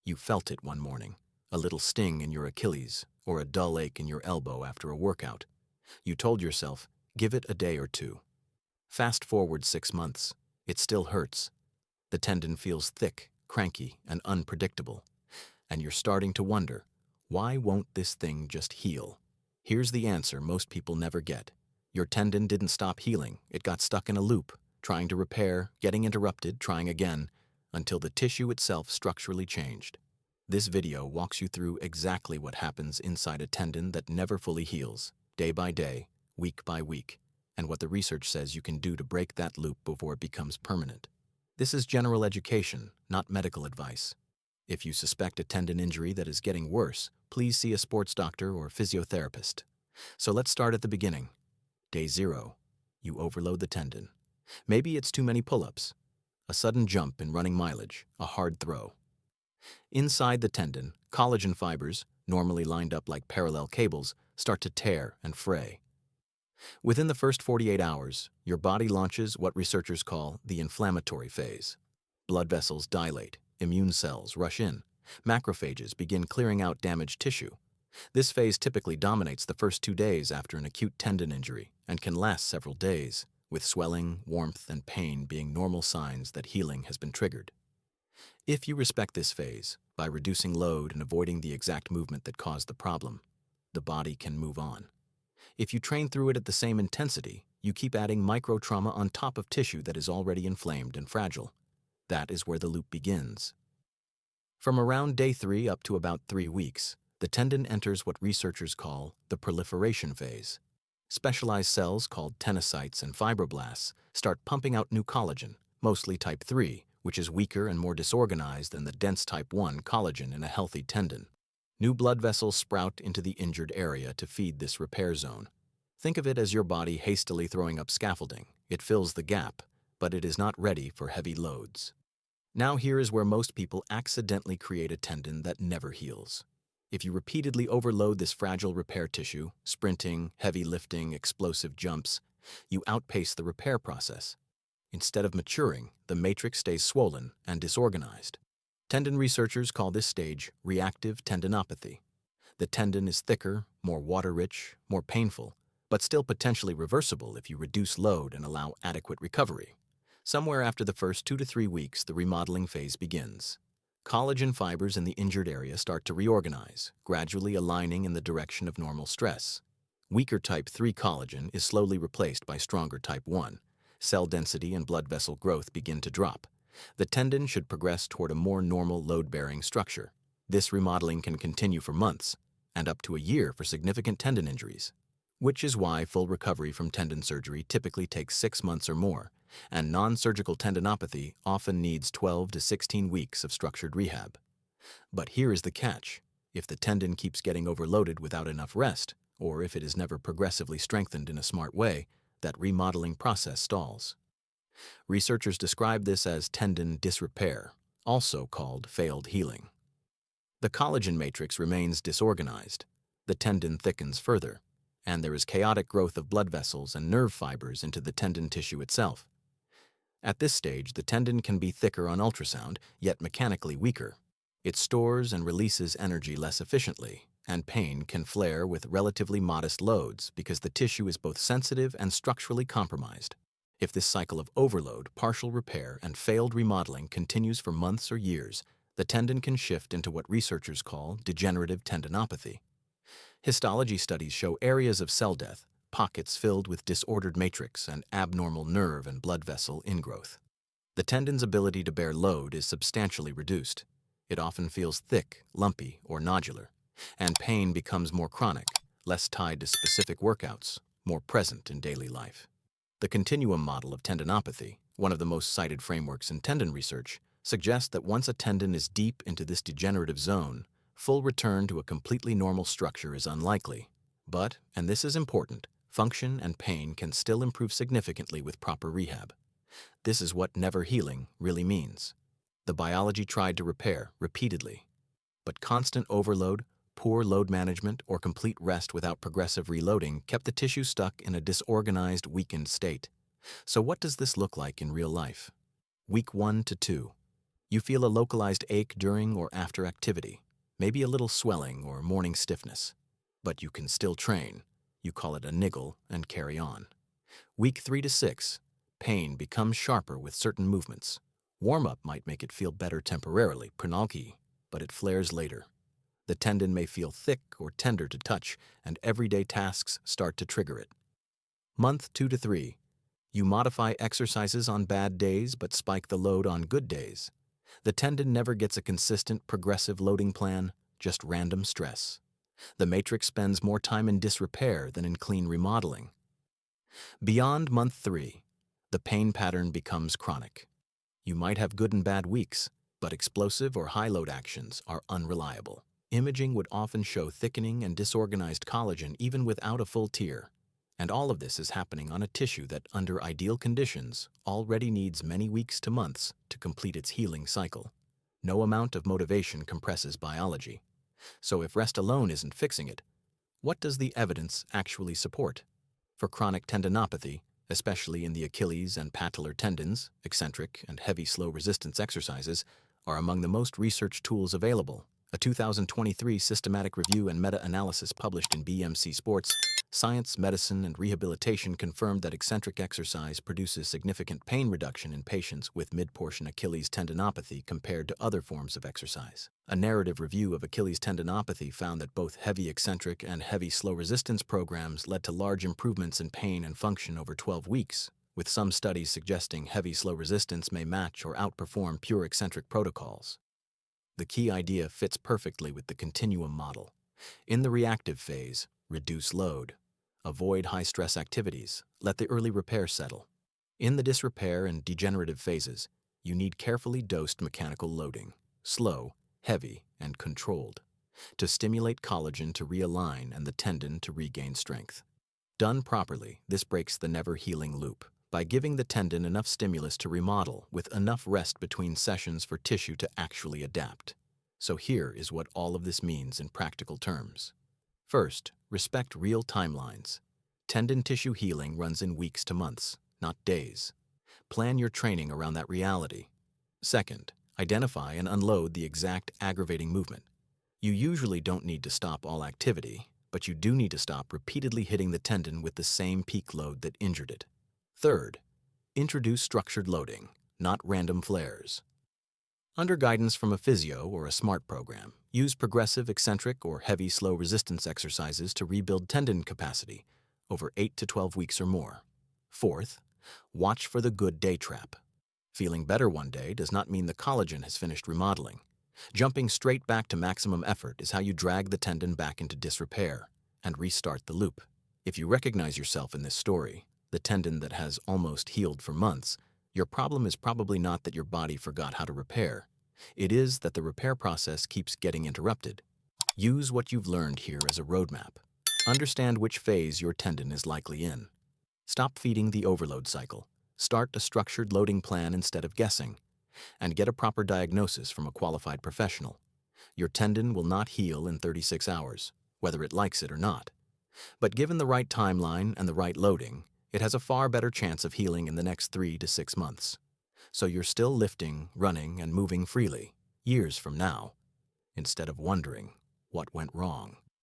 You felt it one morning, a little sting in your Achilles or a dull ache in your elbow after a workout. You told yourself, give it a day or two. Fast forward 6 months, it still hurts. The tendon feels thick, cranky, and unpredictable. And you're starting to wonder, why won't this thing just heal? Here's the answer most people never get. Your tendon didn't stop healing, it got stuck in a loop, trying to repair, getting interrupted, trying again, until the tissue itself structurally changed. This video walks you through exactly what happens inside a tendon that never fully heals, day by day, week by week, and what the research says you can do to break that loop before it becomes permanent. This is general education, not medical advice. If you suspect a tendon injury that is getting worse, please see a sports doctor or physiotherapist. So let's start at the beginning. Day 0. You overload the tendon. Maybe it's too many pull-ups, a sudden jump in running mileage, a hard throw. Inside the tendon, collagen fibers, normally lined up like parallel cables, start to tear and fray. Within the first 48 hours, your body launches what researchers call the inflammatory phase. Blood vessels dilate, immune cells rush in, macrophages begin clearing out damaged tissue. This phase typically dominates the first 2 days after an acute tendon injury and can last several days, with swelling, warmth, and pain being normal signs that healing has been triggered. If you respect this phase, by reducing load and avoiding the exact movement that caused the problem, the body can move on. If you train through it at the same intensity, you keep adding micro-trauma on top of tissue that is already inflamed and fragile. That is where the loop begins. From around day 3 up to about 3 weeks, the tendon enters what researchers call the proliferation phase. Specialized cells called tenocytes and fibroblasts start pumping out new collagen, mostly type 3, which is weaker and more disorganized than the dense type 1 collagen in a healthy tendon. New blood vessels sprout into the injured area to feed this repair zone. Think of it as your body hastily throwing up scaffolding. It fills the gap, but it is not ready for heavy loads. Now here is where most people accidentally create a tendon that never heals. If you repeatedly overload this fragile repair tissue, sprinting, heavy lifting, explosive jumps, you outpace the repair process. Instead of maturing, the matrix stays swollen and disorganized. Tendon researchers call this stage reactive tendinopathy. The tendon is thicker, more water-rich, more painful, but still potentially reversible if you reduce load and allow adequate recovery. Somewhere after the first 2 to 3 weeks, the remodeling phase begins. Collagen fibers in the injured area start to reorganize, gradually aligning in the direction of normal stress. Weaker type 3 collagen is slowly replaced by stronger type 1. Cell density and blood vessel growth begin to drop. The tendon should progress toward a more normal load-bearing structure. This remodeling can continue for months, and up to a year for significant tendon injuries, which is why full recovery from tendon surgery typically takes 6 months or more, and non-surgical tendinopathy often needs 12 to 16 weeks of structured rehab. But here is the catch. If the tendon keeps getting overloaded without enough rest, or if it is never progressively strengthened in a smart way, that remodeling process stalls. Researchers describe this as tendon dysrepair, also called failed healing. The collagen matrix remains disorganized, the tendon thickens further, and there is chaotic growth of blood vessels and nerve fibers into the tendon tissue itself. At this stage, the tendon can be thicker on ultrasound, yet mechanically weaker. It stores and releases energy less efficiently, and pain can flare with relatively modest loads because the tissue is both sensitive and structurally compromised. If this cycle of overload, partial repair, and failed remodeling continues for months or years, the tendon can shift into what researchers call degenerative tendinopathy. Histology studies show areas of cell death, pockets filled with disordered matrix and abnormal nerve and blood vessel ingrowth. The tendon's ability to bear load is substantially reduced. It often feels thick, lumpy, or nodular, and pain becomes more chronic, less tied to specific workouts, more present in daily life. The continuum model of tendinopathy, one of the most cited frameworks in tendon research, suggests that once a tendon is deep into this degenerative zone, full return to a completely normal structure is unlikely. But, and this is important, function and pain can still improve significantly with proper rehab. This is what never healing really means. The biology tried to repair repeatedly, but constant overload, poor load management, or complete rest without progressive reloading kept the tissue stuck in a disorganized, weakened state. So what does this look like in real life? Week 1 to 2. You feel a localized ache during or after activity, maybe a little swelling or morning stiffness. But you can still train. You call it a niggle and carry on. Week 3 to 6, pain becomes sharper with certain movements. Warm-up might make it feel better temporarily, cranky, but it flares later. The tendon may feel thick or tender to touch, and everyday tasks start to trigger it. Month 2 to 3, you modify exercises on bad days but spike the load on good days. The tendon never gets a consistent, progressive loading plan, just random stress. The matrix spends more time in disrepair than in clean remodeling. Beyond month 3, the pain pattern becomes chronic. You might have good and bad weeks, but explosive or high-load actions are unreliable. Imaging would often show thickening and disorganized collagen even without a full tear. And all of this is happening on a tissue that, under ideal conditions, already needs many weeks to months to complete its healing cycle. No amount of motivation compresses biology. So if rest alone isn't fixing it, what does the evidence actually support? For chronic tendinopathy, especially in the Achilles and patellar tendons, eccentric and heavy slow resistance exercises are among the most researched tools available. A 2023 systematic review and meta-analysis published in BMC Sports, Science, Medicine, and Rehabilitation confirmed that eccentric exercise produces significant pain reduction in patients with mid-portion Achilles tendinopathy compared to other forms of exercise. A narrative review of Achilles tendinopathy found that both heavy eccentric and heavy slow resistance programs led to large improvements in pain and function over 12 weeks, with some studies suggesting heavy slow resistance may match or outperform pure eccentric protocols. The key idea fits perfectly with the continuum model. In the reactive phase, reduce load. Avoid high-stress activities. Let the early repair settle. In the dysrepair and degenerative phases, you need carefully dosed mechanical loading, slow, heavy, and controlled, to stimulate collagen to realign and the tendon to regain strength. Done properly, this breaks the never-healing loop by giving the tendon enough stimulus to remodel with enough rest between sessions for tissue to actually adapt. So here is what all of this means in practical terms. First, respect real timelines. Tendon tissue healing runs in weeks to months, not days. Plan your training around that reality. Second, identify and unload the exact aggravating movement. You usually don't need to stop all activity, but you do need to stop repeatedly hitting the tendon with the same peak load that injured it. Third, introduce structured loading, not random flares. Under guidance from a physio or a SMART program, use progressive, eccentric, or heavy slow resistance exercises to rebuild tendon capacity over 8 to 12 weeks or more. Fourth, watch for the good day trap. Feeling better one day does not mean the collagen has finished remodeling. Jumping straight back to maximum effort is how you drag the tendon back into disrepair and restart the loop. If you recognize yourself in this story, the tendon that has almost healed for months, your problem is probably not that your body forgot how to repair. It is that the repair process keeps getting interrupted. Use what you've learned here as a roadmap. Understand which phase your tendon is likely in. Stop feeding the overload cycle. Start a structured loading plan instead of guessing. And get a proper diagnosis from a qualified professional. Your tendon will not heal in 36 hours, whether it likes it or not. But given the right timeline and the right loading, it has a far better chance of healing in the next 3 to 6 months. So you're still lifting, running, and moving freely, years from now, instead of wondering what went wrong.